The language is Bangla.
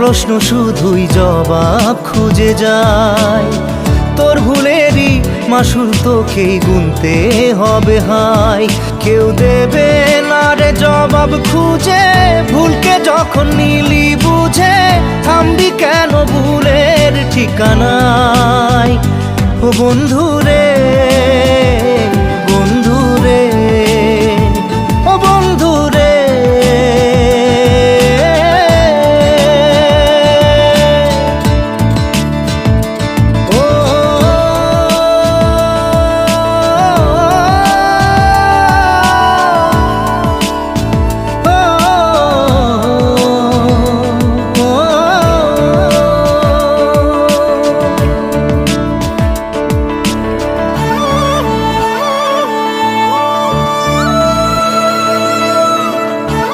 প্রশ্ন শুধুই জবাব খুঁজে যায়। তোর ভুলেরই মাসুল তোকেই গুনতে হবে হায়। কেউ দেবে না রে জবাব খুঁজে, ভুলকে যখন নিলি বুঝে থামবি কেন ভুলের ঠিকানায়। ও বন্ধু রে